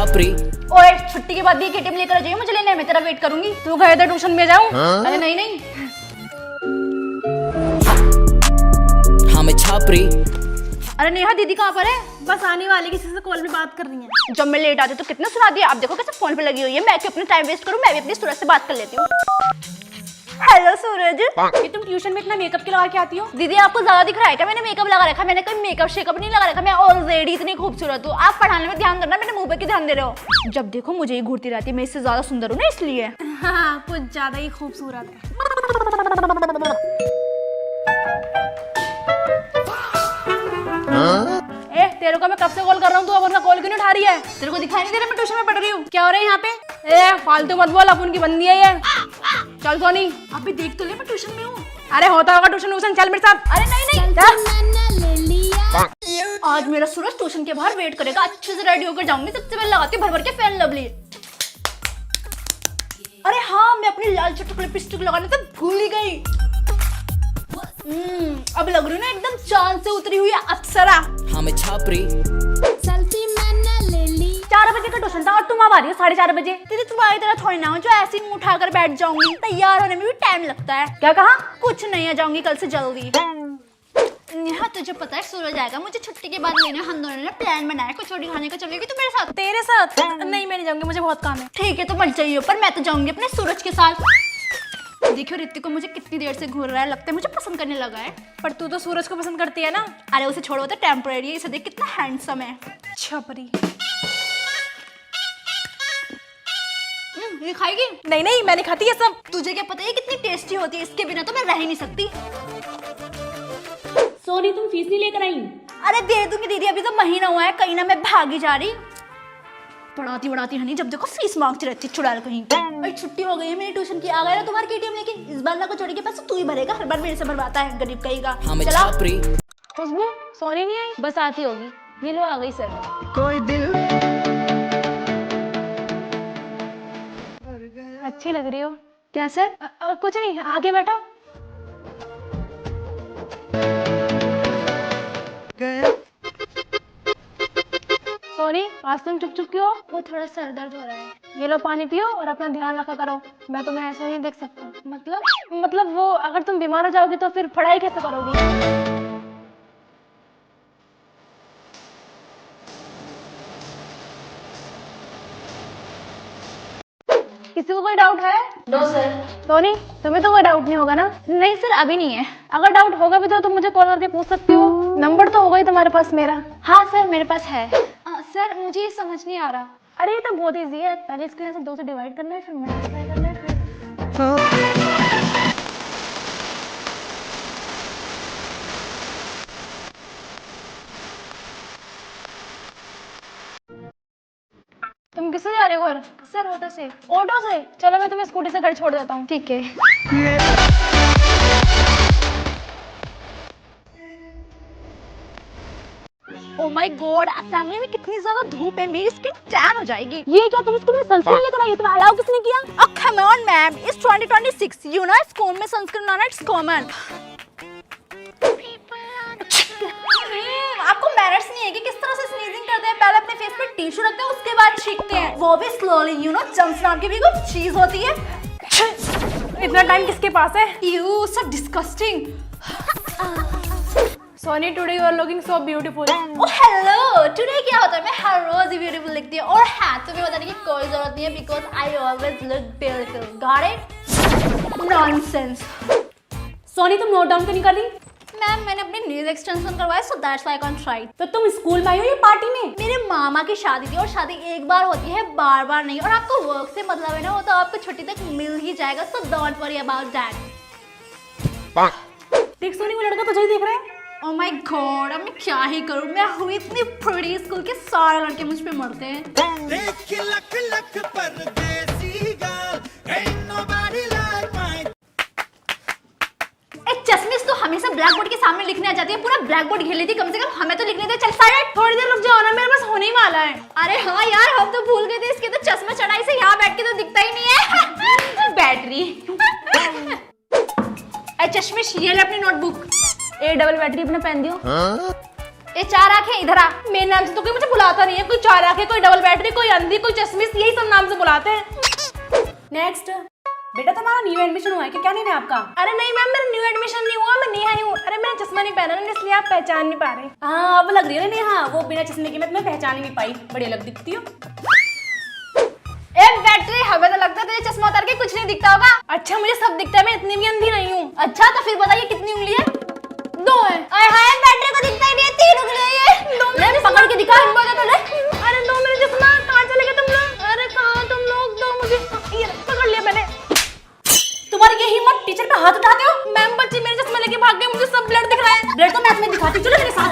छापरी। ओए छुट्टी के बाद भी केटीएम लेकर आ जाइए, मुझे लेने, मैं तेरा वेट करूंगी। तू गए थे ट्यूशन में जाऊं? अरे नहीं नहीं। हाँ मैं छापरी। अरे नेहा दीदी कहाँ पर है? बस आने वाली, किसी से कॉल में बात कर रही है। जब मैं लेट आती तो कितना सुना दिया। आप देखो कैसे फोन पे लगी हुई है। मैं क्यों अपना टाइम वेस्ट करूं, मैं भी अपनी सूरज से बात कर लेती हूँ। हेलो सूरज। ये तुम ट्यूशन में इतना मेकअप के लगा के आती हो? दीदी आपको ज्यादा दिख रहा है क्या? मैंने मेकअप लगा रखा, मैंने कोई मेकअप शेकअप नहीं लगा रखा। मैं ऑलरेडी इतनी खूबसूरत हूँ। आप पढ़ाने में ध्यान देना, मेरे मुंह पे क्यों ध्यान दे रहे हो? जब देखो मुझे ही घूरती रहती है। मैं इससे ज्यादा सुंदर हूँ ना इसलिए। हाँ कुछ ज्यादा ही खूबसूरत है। ए तेरे को मैं कब से कॉल कर रहा हूँ, तू अब अपना कॉल क्यों नहीं उठा रही है? तेरे को दिखाई नहीं दे रहा मैं ट्यूशन में पढ़ रही हूँ? क्या हो रहा है यहाँ पे? ए फालतू मत बोल, अपन की बंदी है ये। चल सोनी। अभी देख तो ले, मैं ट्यूशन में हूँ। अरे होता होगा ट्यूशन व्यूशन, चल मेरे साथ। अरे नहीं नहीं चल। आज मेरा सूरज ट्यूशन के बाहर वेट करेगा। अच्छे से रेडी होकर जाऊंगी। सबसे पहले लगाती हूँ भर भर के फैन लवली। अरे हाँ, मैं अपनी लाल चटक लिपस्टिक लगाने तो भूल ही गई। अब लग रही हूँ ना एकदम चांद से उतरी हुई अप्सरा। हाँ मैं छापरी। 4 बजे का ट्यूशन था और तुम अब आ रही हो 4:30 बजे। दीदी तुम्हारी तरह थोड़ी ना हो जो ऐसे ही मुंह उठाकर बैठ जाऊंगी। तैयार होने में भी टाइम लगता है। क्या कहा? कुछ नहीं है, जाऊंगी कल से जल्दी। नेहा तुझे पता है सूरज आएगा मुझे छुट्टी के बाद लेने। हम दोनों ने प्लान बनाया कचौड़ी खाने का। चलेगी तू मेरे साथ? तेरे साथ? नहीं मैं नहीं जाऊंगी, मुझे बहुत काम है। ठीक है तो मत जाइए, पर मैं तो जाऊंगी अपने सूरज के साथ। देखियो ऋतिक को मुझे कितनी देर से घूर रहा है, लगता है मुझे पसंद करने लगा है। पर तू तो सूरज को पसंद करती है ना? अरे उसे छोड़ो, तो टेम्परेरी है। इसे देख कितना हैंडसम है। छपरी। ये खाएगी? नहीं नहीं मैं नहीं खाती ये सब। तुझे क्या पता है कितनी टेस्टी होती है? इसके बिना तो मैं रह ही नहीं सकती। सोनी तुम फीस नहीं लेकर आई? अरे दे दूंगी दीदी, अभी तो महीना हुआ है। कहीं ना मैं भागी जा रही। पढ़ाती हनी, जब देखो फीस मांगती रहती चुड़ैल कहीं। भाई छुट्टी हो गई है मेरी ट्यूशन की। आ गया ना तुम्हारा केटीएम, लेकिन इस बार ना कचौड़ी के पैसे तू ही भरेगा। हर बार मेरे से भरवाता है, गरीब कहेगा। हाँ मैं चला। छापरी। खुशबू सोनी नहीं आई? बस आती होगी। ये लो आ गई सर। कोई दिल अच्छी लग रही हो। क्या सर? कुछ नहीं, आगे बैठो। सोनी आज तुम चुप चुप क्यों? वो थोड़ा सर दर्द हो रहा है। ये लो पानी पियो और अपना ध्यान रखा करो। मैं तुम्हें ऐसे नहीं देख सकता। मतलब वो अगर तुम बीमार हो जाओगी तो फिर पढ़ाई कैसे करोगी? किसी को कोई डाउट है? No sir. सोनी तुम्हें तो कोई डाउट नहीं होगा ना? नहीं सर अभी नहीं है। अगर डाउट होगा भी तो तुम मुझे कॉल करके पूछ सकती हो। नंबर तो होगा ही तुम्हारे पास मेरा। हाँ सर मेरे पास है। सर मुझे ये समझ नहीं आ रहा। अरे ये तो बहुत ईजी है। पहले इसको यहाँ से 2 से डिवाइड करना है, फिर मल्टीप्लाई करना है, फिर तुम किससे जा रहे हो घर? सर ऑटो से। ऑटो से? चलो मैं तुम्हें स्कूटी से घर छोड़ देता हूँ। ठीक है। ओ माय गॉड, सामने में कितनी ज्यादा धूप है, मेरी स्किन टैन हो जाएगी। ये क्या तुम स्कूल में सनस्क्रीन लेकर आई? तुम्हें अलाउ किसने किया? Oh come on ma'am, it's 2026, you know school में सनस्क्रीन लाना इट्स कॉमन। आपको मैनर्स नहीं है कि किस तरह से स्नीजिंग करते हैं? पहले अपने फेस पे टिश्यू रखते हैं, उसके बाद छींकते हैं, वो भी स्लोली। यू नो जम्स नाम की भी कोई चीज होती है। इतना टाइम किसके पास है? You so disgusting. Soni today you are looking so beautiful. Oh hello, today क्या होता है? मैं हर रोज ही ब्यूटीफुल लिखती हूँ। और हाँ तुम्हें बताने की कोई जरूरत नहीं है, because I always look beautiful. Got it? Nonsense. Soni तुम नोट डाउन क्यों नहीं कर रही? मैम मैंने अपने नेल एक्सटेंशन करवाया, so that's why I can't try. तो तुम स्कूल में आई हो या पार्टी में? मेरे मामा की शादी थी और शादी एक बार होती है, बार बार नहीं। और आपको वर्क से मतलब है ना, वो तो आपको छुट्टी तक मिल ही जाएगा, so don't worry about that. देख सोनी वो लड़का तुझे ही देख रहा है। ओह माय गॉड, अब मैं क्या ही करूं? मैं हुई इतनी प्रीटी, स्कूल के सारे लड़के मुझ पे मरते हैं। देख लख लख परदेसी girl, ain't nobody like my। चश्मिश तो हमेशा ब्लैक बोर्ड के सामने लिखने आ जाती है, पूरा ब्लैक बोर्ड घेर लेती है। कम से कम हमें तो लिखने दे। चल साइड। थोड़ी देर रुक जाओ ना, मेरे पास होने ही वाला है। अरे हाँ यार, हम तो भूल गए थे, इसके तो चश्मा चढ़ाई से यहाँ बैठ के तो दिखता ही नहीं है। बैटरी। चश्मिश ये ले अपनी नोटबुक। ए डबल बैटरी अपने पहन दियो। ये 4 आंखें इधर आ। मेरे नाम से तो कोई मुझे बुलाता नहीं है, कोई 4 आंखें, कोई डबल बैटरी, कोई अंधी, कोई चश्मिश, यही सब नाम से बुलाते हैं। नेक्स्ट। बेटा तुम्हारा न्यू एडमिशन हुआ है क्या नहीं है आपका? अरे नहीं मैम, मेरा न्यू एडमिशन नहीं हुआ, मैं नेहा ही हूँ। अरे मैंने चश्मा नहीं पहना ना, इसलिए आप पहचान नहीं पा रहे। हाँ अब लग रही है नेहा, वो बिना चश्मे की मैं तुम्हें पहचान ही नहीं पाई, बड़ी अलग दिखती हो। एक बैटरी, हमें तो लगता है तुझे चश्मा उतार के कुछ नहीं दिखता होगा। अच्छा मुझे सब दिखता है, मैं इतनी भी अंधी नहीं हूँ। अच्छा तो फिर बताइए कितनी उंगली है? 2 है। अरे हाय बैटरी को दिखता ही नहीं है, 3 उंगली है। 2 मैं पकड़ के दिखा अरे 2 मेरे चश्मा कहाँ चले गए तुम लोग? अरे कहाँ तुम लोग? 2 मुझे ये पकड़ लिया मैंने। तुम्हारी ये हिम्मत, टीचर पे हाथ उठाते हो? मैम बच्चे मेरे चश्मा लेके भाग गए, मुझे सब ब्लड दिख रहा है। ब्लड तो मैं तुम्हें दिखाती, चलो मेरे साथ।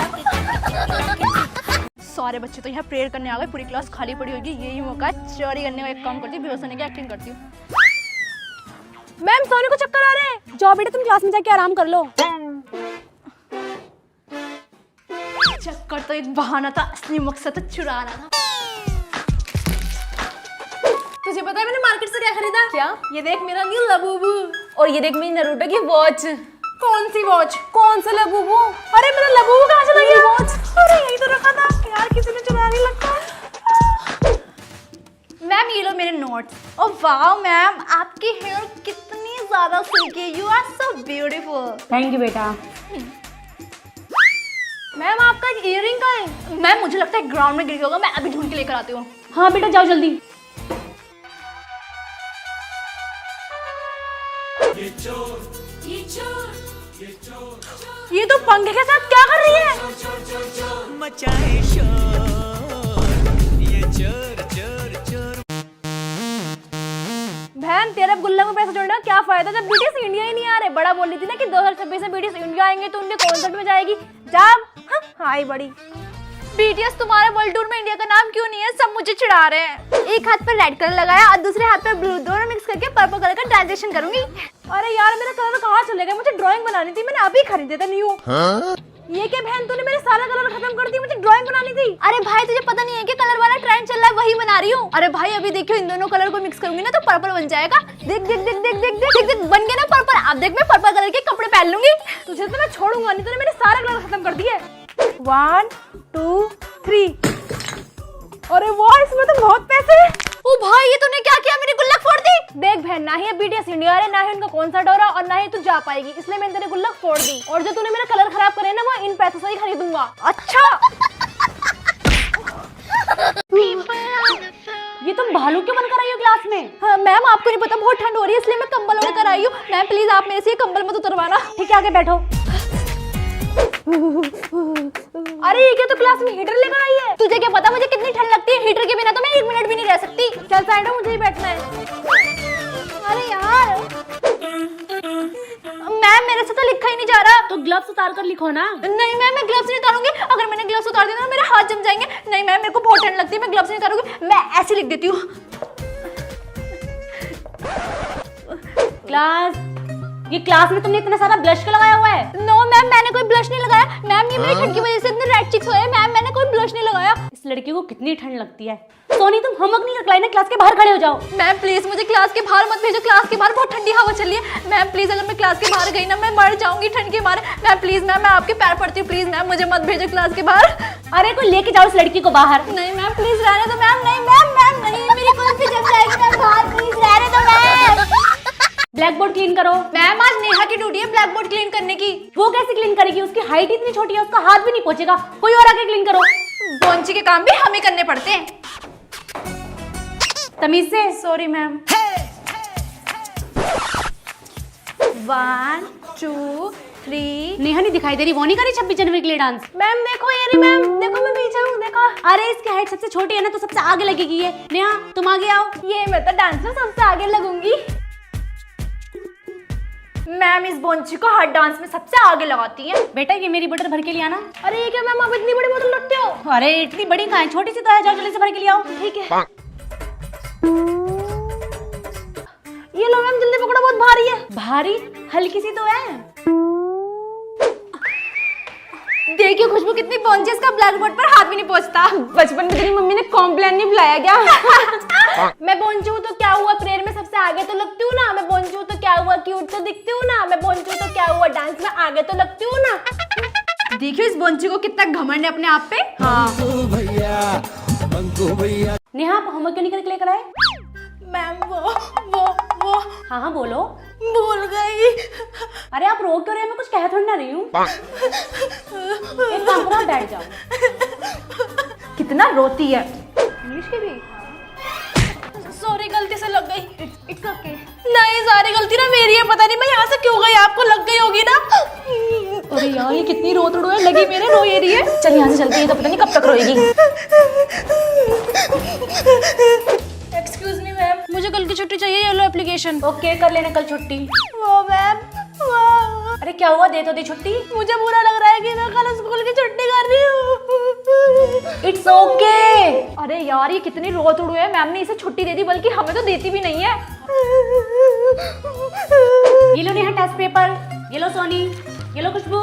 सारे बच्चे तो यहाँ प्रेयर करने आ गए, पूरी क्लास खाली पड़ी होगी, यही मौका है चोरी करने का। एक काम करती हूँ, बेहोश होने की एक्टिंग करती हूँ। मैम सोने को चक्कर आ रहे हैं, जाओ बेटा तुम क्लास में जाके आराम कर लो। चक्कर तो एक बहाना था, असली मकसद तो चुराना था। तुझे पता है मैंने मार्केट से क्या खरीदा? क्या? ये देख मेरा न्यू लबूबू, और ये देख मेरी नरूटो की वॉच। कौन सी वॉच? कौन सा लबूबू? अरे मेरा लबूबू कहाँ चला गया? वॉच अरे यही तो रखा था यार, किसी ने चुरा नहीं लगता। मैम ये लो मेरे नोट्स। ओह वाह मैम, आपकी हेयर कितनी ज्यादा सिल्की है, you are so beautiful. Thank you बेटा। मैम आपका इयररिंग कहाँ है? मैम मुझे लगता है ग्राउंड में गिर गया होगा, मैं अभी ढूंढ के लेकर आती हूँ। हाँ बेटा जाओ जल्दी। ये तो पंखे के साथ क्या कर रही है? मचाए शोर, ये चोर चोर चोर। बहन तेरे गुल्ला में पैसा जोड़ना क्या फायदा जब ब्रिटिश इंडिया ही नहीं आ रहे। बड़ा बोल रही थी ना कि 2026 में ब्रिटिश इंडिया आएंगे तो उनके कॉन्सर्ट में जाएगी। जब हाय बड़ी बीटीएस तुम्हारे वर्ल्ड टूर में इंडिया का नाम क्यों नहीं है? सब मुझे चिढ़ा रहे हैं। एक हाथ पर रेड कलर लगाया और दूसरे हाथ पर ब्लू, दोनों मिक्स करके पर्पल कलर का ट्रांजिशन करूंगी। अरे यार मेरा कलर कहाँ चलेगा? मुझे ड्राइंग बनानी थी, मैंने अभी खरीदे थे न्यू। ये क्या बहन, तूने मेरे सारा कलर खत्म कर दी, मुझे ड्राइंग बनानी थी। अरे भाई तुझे पता नहीं है कि कलर वाला ट्रेंड चल रहा है, वही बना रही हूँ। अरे भाई अभी देखियो, इन दोनों कलर को मिक्स करूंगी ना तो पर्पल बन जाएगा। देख देख देख देख देख देख देख बन गया ना पर्पल। अब देख मैं पर्पल कलर के कपड़े पहन लूंगी। तुझे तो मैं छोड़ूंगा नहीं, तूने मेरे सारे कलर खत्म कर दिए। 1 2 3। अरे वाह इसमें तो बहुत पैसे हैं। ओ भाई ये तूने क्या किया, मेरी गुल्लक फोड़ दी। देख बहन, ना ही बीटीएस इंडिया है, ना ही उनका कॉन्सर्ट हो रहा और ना ही तू जा पाएगी, इसलिए मैंने तेरी गुल्लक फोड़ दी। और जो तूने मेरा कलर खराब करे ना वो इन पैसों से ही खरीदूंगा। अच्छा ये तुम भालू क्यों बनकर आई हो क्लास में? हाँ, मैम आपको नहीं पता बहुत ठंड हो रही है, इसलिए मैं कंबल ओढ़ कर आई हूँ। मैम प्लीज आप मेरे से ये कंबल मत उतरवाना। ठीक है आगे बैठो। अरे ये क्या तो क्लास में हीटर लेकर आई है? तुझे क्या पता मुझे कितनी ठंड लगती है? हीटर के बिना तो मैं 1 मिनट भी नहीं रह सकती। चल साइड हो, मुझे ही बैठना है। अरे यार मैम मेरे से तो लिखा ही नहीं जा रहा। तो ग्लव्स उतार कर लिखो ना। नहीं मैम मैं ग्लव्स नहीं उतारूंगी, अगर मैंने ग्लव्स उतार दिया ना मेरे हाथ जम जाएंगे। नहीं मैम मेरे को बहुत ठंड लगती है, मैं ग्लव्स नहीं उतारूंगी, मैं ऐसे लिख देती हूँ। क्लास, ये क्लास में तुमने इतना सारा ब्लश क्यों लगाया हुआ है? नो मैम मैंने कोई ब्लश नहीं लगाया। मैम ये मेरी ठंड की वजह से इतने रेड चिक्स हुए। मैम मैंने कोई ब्लश नहीं लगाया। इस लड़की को कितनी ठंड लगती है। सोनी तुम होमवर्क नहीं कर, क्लास के बाहर खड़े हो जाओ। मैम प्लीज मुझे क्लास के बाहर मत भेजो, क्लास के बाहर बहुत ठंडी हवा चल रही है। मैम प्लीज अगर मैं क्लास के बाहर गई ना मैं मर जाऊंगी ठंड के मारे। मैम प्लीज मैम मैं आपके पैर पड़ती हूँ, प्लीज मैम मुझे मत भेजो क्लास के बाहर। अरे कोई लेके जाओ इस लड़की को बाहर। नहीं मैम प्लीज रहने दो मैम। नहीं मैम मैम नहीं, मेरी कुल्फी जम जाएगी मैम, बाहर प्लीज रहने दो मैम। ब्लैक बोर्ड क्लीन करो। मैम आज नेहा की ड्यूटी है ब्लैक बोर्ड क्लीन करने की। वो कैसे क्लीन करेगी? उसकी हाइट इतनी छोटी है, उसका हाथ भी नहीं पहुंचेगा। कोई और आके क्लीन करो। बोंची के काम भी हमें करने पड़ते हैं। तमीज से। Sorry ma'am. 1 2 3। नेहा नहीं दिखाई दे रही, वो नहीं करी 26 जनवरी के लिए डांस? मैम देखो ये रही मैम, देखो मैं पीछे हूँ, देखो। अरे इसकी हाइट सबसे छोटी है ना, तो सबसे आगे लगेगी ये। नेहा तुम आगे आओ। ये मैं तो डांस में सबसे आगे लगूंगी। मैम इस बोंची को हर डांस में सबसे आगे लगाती है। बेटा ये मेरी बोतल भर के लिए आना। अरे ये क्या मैम आप इतनी बड़ी बोतल रखते हो? अरे इतनी बड़ी कहाँ है, छोटी सी तो है, जाओ जल्दी से भर के लिए आओ। ठीक है ये लो मैम जल्दी पकड़ो, बहुत भारी है। भारी? हल्की सी तो है। देखिए खुशबू कितनी पहुंची, इसका ब्लैक बोर्ड पर हाथ भी नहीं पहुंचता। बचपन में तेरी मम्मी ने कॉम्प्लेन नहीं बुलाया क्या? मैं बोंचू तो क्या हुआ, प्रेयर में सबसे आगे तो लगती हूँ ना। मैं बोंचू तो क्या हुआ, क्यूट तो दिखती हूँ ना। मैं बोंचू तो क्या हुआ, डांस में आगे तो लगती हूँ ना। देखियो इस बंची को कितना घमंड है अपने आप पे। हाँ नेहा आप होमवर्क क्यों नहीं करके लेकर आए? मैम वो हाँ हाँ बोलो। भूल गई। अरे आप रो क्यों रहे हैं? मैं कुछ कह थोड़ी ना रही हूँ। एक काम करो, आप बैठ जाओ। कितना रोती है। इंग्लिश की भी। सॉरी गलती से लग गई। It's okay. नहीं सारी गलती ना मेरी है, पता नहीं मैं यहाँ से क्यों गई, आपको लग गई होगी ना। अरे यार ये कितनी रोतड़ू है, लगी मेरे रो ये रही है। चल यहाँ से चलते हैं, तो पता नहीं कब तक रोएगी। एक्सक्यूज मी मैम, मुझे कल की छुट्टी चाहिए, येलो एप्लीकेशन। ओके कर लेना कल छुट्टी। वो मैम वो। अरे क्या हुआ, दे तो दी छुट्टी। मुझे बुरा लग रहा है कि मैं कल स्कूल की छुट्टी कर रही हूँ। It's okay. अरे यार ये कितनी रोतड़ू है, मैम ने इसे छुट्टी दे दी, बल्कि हमें तो देती भी नहीं है। ये लो नेहा टेस्ट पेपर, ये लो सोनी, ये लो खुशबू।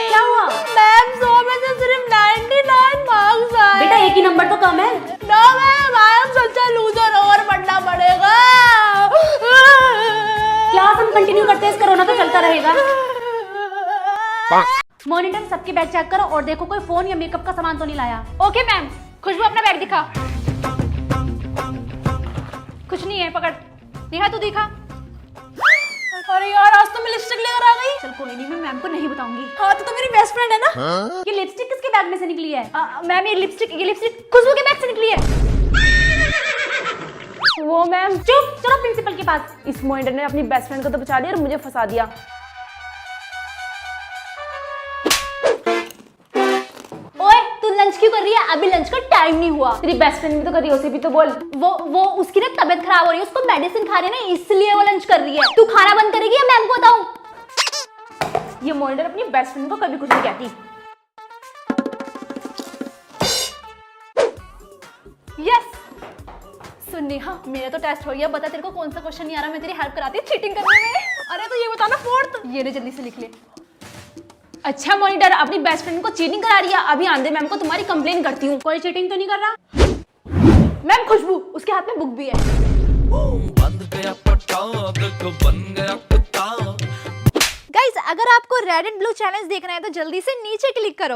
क्या हुआ? मैम 100 में से सिर्फ 99 मार्क्स आए। बेटा एक ही नंबर तो कम है। No ma'am I am such a loser, और पढ़ना पड़ेगा। क्लास हम कंटिन्यू करते हैं, इस कोरोना तो चलता रहेगा। मॉनिटर सबके बैग चेक करो और देखो कोई फोन या मेकअप का सामान तो नहीं लाया। Okay ma'am. खुशबू अपना बैग दिखा। कुछ नहीं है, पकड़। नेहा तू दिखा। अरे यार आज तो मैं लिपस्टिक लेकर आ गई। चल कोई नहीं, मैं मैम को नहीं बताऊंगी। हाँ तो मेरी बेस्ट फ्रेंड है ना। ये लिपस्टिक किसके बैग में से निकली है? मैम ये लिपस्टिक खुशबू के बैग से निकली है। वो मैम चुप, चलो प्रिंसिपल के पास। इस मॉनिटर ने अपनी बेस्ट फ्रेंड को तो बचा लिया और मुझे फंसा दिया। ओए तू लंच क्यों कर रही है? अभी लंच का टाइम नहीं हुआ। तेरी बेस्ट फ्रेंड भी तो कर रही है, उसे भी तो बोल। वो उसकी ना तबीयत खराब हो रही है, उसको मेडिसिन खा रही है ना, इसलिए वो लंच कर रही है। तू खाना बंद करेगी या मैम को बताऊं? ये मॉनिटर अपनी बेस्ट फ्रेंड को कभी कुछ नहीं कहती। यस सुन नेहा, मेरा तो टेस्ट हो गया। बता तेरे को कौन सा क्वेश्चन नहीं आ रहा, मैं तेरी हेल्प कराती हूँ चीटिंग करने में। अरे तो ये बता ना, फोर्थ। ये ले जल्दी से लिख ले। अच्छा मॉनिटर अपनी बेस्ट फ्रेंड को चीटिंग करा रही है। अभी आंधे मैम को तुम्हारी कंप्लेन करती हूँ। कोई चीटिंग तो नहीं कर रहा? मैम खुशबू, उसके हाथ में बुक भी है। बंद गया पटाख बन गया कुत्ता। गाइस अगर आपको रेड एंड ब्लू चैलेंज देखना है तो जल्दी से नीचे क्लिक करो।